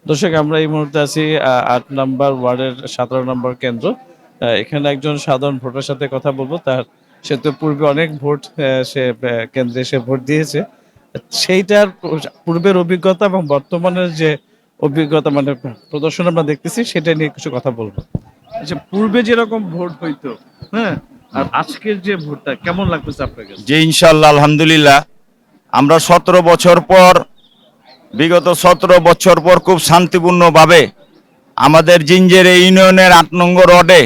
দর্শক, আমরা এই মুহূর্তে আছি ৮ নম্বর ওয়ার্ডের ১৭ নম্বর কেন্দ্র। এখানে একজন সাধারণ ভোটার সাথে কথা বলবো। সে তো পূর্বে অনেক ভোট সে কেন্দ্রে এসে ভোট দিয়েছে। সেইটার পূর্বের অভিজ্ঞতা এবং বর্তমানের যে অভিজ্ঞতা মানে প্রদর্শন আমরা দেখতেছি সেটা নিয়ে কিছু কথা বলবো। আচ্ছা, পূর্বে যেরকম ভোট হইতো, হ্যাঁ, আর আজকের যে ভোটটা কেমন লাগতেছে আপনার কাছে? জি ইনশাল্লাহ আলহামদুলিল্লাহ। আমরা 17 বছর পর, বিগত 17 বছর পর খুব শান্তিপূর্ণভাবে আমাদের জিঞ্জের ইউনিয়নের ৮ নম্বর ওয়ার্ডে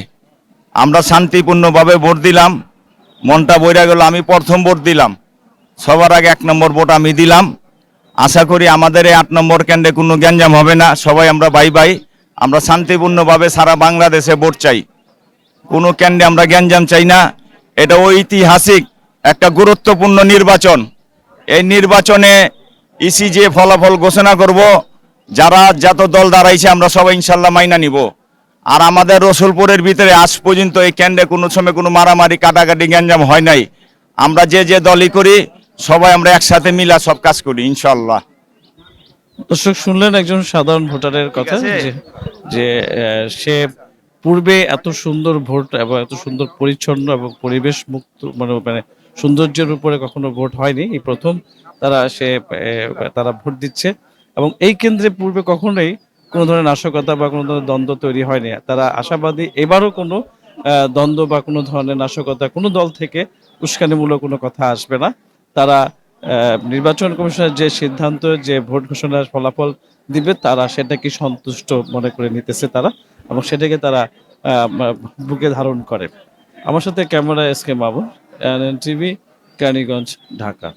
আমরা শান্তিপূর্ণভাবে ভোট দিলাম। মনটা বইরা গেল। আমি প্রথম ভোট দিলাম, সবার আগে 1 নম্বর ভোট আমি দিলাম। আশা করি আমাদের এই 8 নম্বর কেন্দ্রে কোনো গ্যাঞ্জাম হবে না। সবাই আমরা ভাই ভাই, আমরা শান্তিপূর্ণভাবে সারা বাংলাদেশে ভোট চাই, কোনো কেন্দ্রে আমরা গ্যাঞ্জাম চাই না। এটা ঐতিহাসিক একটা গুরুত্বপূর্ণ নির্বাচন। এই নির্বাচনে ইসি যে ফলাফল ঘোষণা করব, যারা যত দল দাঁড়াইছে আমরা সবাই ইনশাল্লাহ মাইনা নিব। আর আমাদের রসুলপুরের ভিতরে আজ পর্যন্ত এই কেন্দ্রে কোনো সময় কোনো মারামারি কাটাকাটি গ্যাঞ্জাম হয় নাই। আমরা যে যে দলই করি সবাই আমরা একসাথে মিলা সব কাজ করি ইনশাল্লাহ। দর্শক, শুনলেন একজন সাধারণ ভোটারের কথা যে যে সে পূর্বে এত সুন্দর ভোট এবং এত সুন্দর পরিচ্ছন্ন এবং পরিবেশ মুক্ত মানে সৌন্দর্যের উপরে কখনো ভোট হয়নি, এই প্রথম তারা ভোট দিচ্ছে। এবং এই কেন্দ্রে পূর্বে কখনোই কোনো ধরনের নাশকতা বা কোনো ধরনের দ্বন্দ্ব তৈরি হয়নি। তারা আশাবাদী এবারও কোনো দ্বন্দ্ব বা কোনো ধরনের নাশকতা কোনো দল থেকে উস্কানিমূলক কোনো কথা আসবে না। তারা নির্বাচন কমিশনের যে সিদ্ধান্ত, যে ভোট ঘোষণার ফলাফল দিবে, তারা সেটাকে সন্তুষ্ট মনে করে নিতেছে তারা, এবং সেটাকে তারা বুকে ধারণ করে। আমার সাথে camera S K Mamun, ANN TV, Keraniganj, Dhaka.